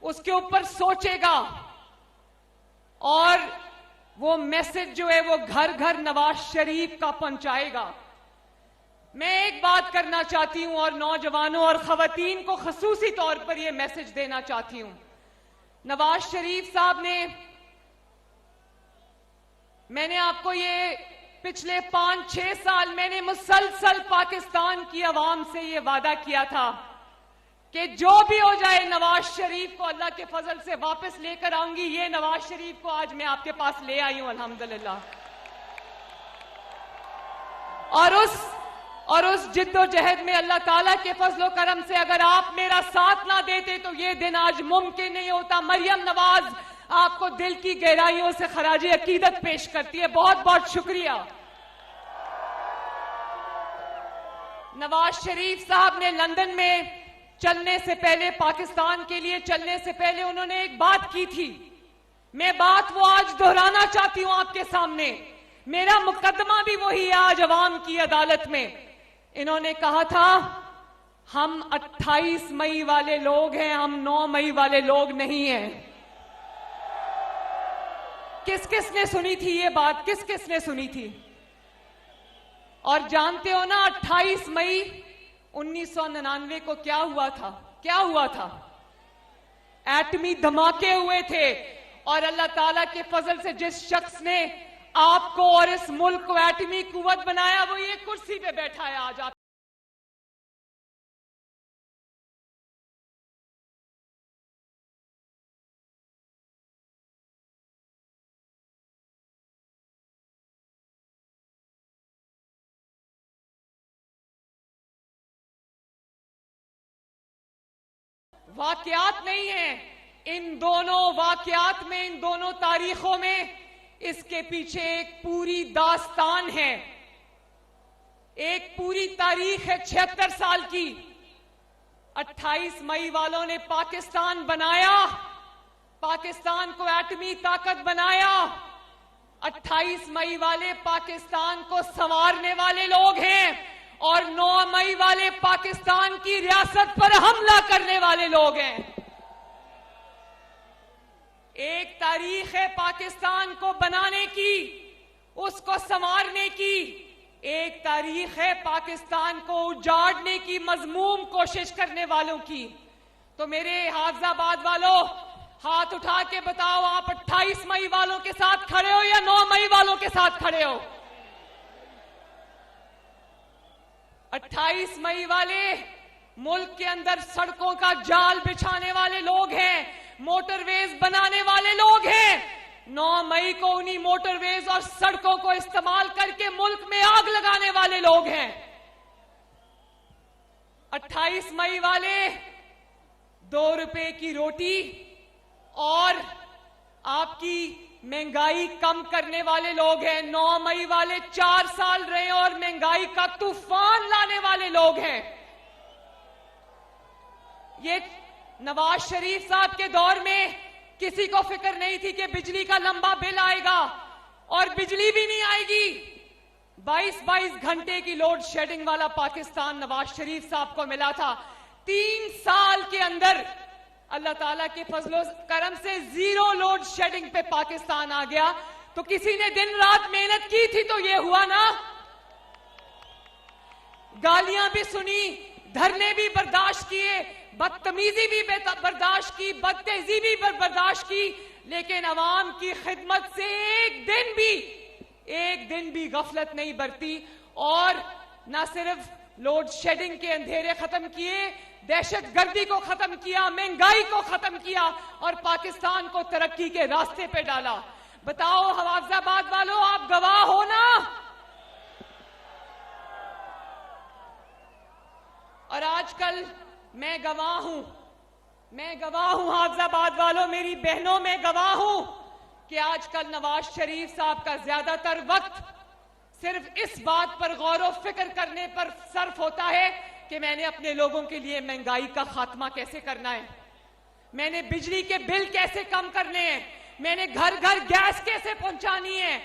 उसके ऊपर सोचेगा और वो मैसेज जो है वो घर घर नवाज शरीफ का पहुंचाएगा। मैं एक बात करना चाहती हूं और नौजवानों और खवातीन को खसूसी तौर पर यह मैसेज देना चाहती हूं। नवाज शरीफ साहब ने, मैंने आपको ये पिछले 5-6 साल मैंने मुसलसल पाकिस्तान की आवाम से ये वादा किया था कि जो भी हो जाए नवाज शरीफ को अल्लाह के फजल से वापस लेकर आऊंगी। ये नवाज शरीफ को आज मैं आपके पास ले आई हूं अल्हम्दुलिल्लाह। और उस जिद्दोजहद में अल्लाह ताला के फजलो करम से अगर आप मेरा साथ ना देते तो ये दिन आज मुमकिन नहीं होता। मरियम नवाज आपको दिल की गहराइयों से खराजे अकीदत पेश करती है। बहुत बहुत शुक्रिया। नवाज शरीफ साहब ने लंदन में चलने से पहले, पाकिस्तान के लिए चलने से पहले उन्होंने एक बात की थी। मैं बात वो आज दोहराना चाहती हूं आपके सामने। मेरा मुकदमा भी वही है आज अवाम की अदालत में। इन्होंने कहा था हम 28 मई वाले लोग हैं, हम 9 मई वाले लोग नहीं हैं। किस किस ने सुनी थी ये बात? किस किस ने सुनी थी? और जानते हो ना 28 मई 1999 को क्या हुआ था? क्या हुआ था? एटमी धमाके हुए थे। और अल्लाह ताला के फजल से जिस शख्स ने आपको और इस मुल्क को एटमी कुव्वत बनाया वो ये कुर्सी पे बैठा है आज। आप वाकयात नहीं है, इन दोनों वाकयात में, इन दोनों तारीखों में इसके पीछे एक पूरी दास्तान है, एक पूरी तारीख है 76 साल की। 28 मई वालों ने पाकिस्तान बनाया, पाकिस्तान को एटमी ताकत बनाया। 28 मई वाले पाकिस्तान को संवारने वाले लोग हैं और 9 मई वाले पाकिस्तान की रियासत पर हमला करने वाले लोग हैं। एक तारीख है पाकिस्तान को बनाने की, उसको संवारने की। एक तारीख है पाकिस्तान को उजाड़ने की मजमूम कोशिश करने वालों की। तो मेरे हाफिजाबाद वालों, हाथ उठा के बताओ आप 28 मई वालों के साथ खड़े हो या 9 मई वालों के साथ खड़े हो? 28 मई वाले मुल्क के अंदर सड़कों का जाल बिछाने वाले लोग हैं, मोटरवेज बनाने वाले लोग हैं। 9 मई को उन्हीं मोटरवेज और सड़कों को इस्तेमाल करके मुल्क में आग लगाने वाले लोग हैं। 28 मई वाले 2 रुपए की रोटी और आपकी महंगाई कम करने वाले लोग हैं। 9 मई वाले 4 साल रहे और महंगाई का तूफान लाने वाले लोग हैं। ये नवाज शरीफ साहब के दौर में किसी को फिक्र नहीं थी कि बिजली का लंबा बिल आएगा और बिजली भी नहीं आएगी। 22-22 घंटे की लोड शेडिंग वाला पाकिस्तान नवाज शरीफ साहब को मिला था। 3 साल के अंदर अल्लाह ताला के फजलो करम से 0 लोड शेडिंग पे पाकिस्तान आ गया। तो किसी ने दिन रात मेहनत की थी तो ये हुआ ना। गालियां भी सुनी, धरने भी बर्दाश्त किए, बदतमीजी भी बर्दाश्त की, बदतेजी भी बर्दाश्त की, लेकिन अवाम की खिदमत से एक दिन भी गफलत नहीं बरती। और न सिर्फ लोड शेडिंग के अंधेरे खत्म किए, दहशत गर्दी को खत्म किया, महंगाई को खत्म किया और पाकिस्तान को तरक्की के रास्ते पे डाला। बताओ हाफिजाबाद वालों, आप गवाह हो ना। और आजकल मैं गवाह हूं हाफिजाबाद वालों, मेरी बहनों, में गवाह हूं कि आजकल नवाज शरीफ साहब का ज्यादातर वक्त सिर्फ इस बात पर गौर व फिक्र करने पर सर्फ होता है कि मैंने अपने लोगों के लिए महंगाई का खात्मा कैसे करना है, मैंने बिजली के बिल कैसे कम करने हैं, मैंने घर घर गैस कैसे पहुंचानी है,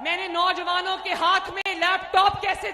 मैंने नौजवानों के हाथ में लैपटॉप कैसे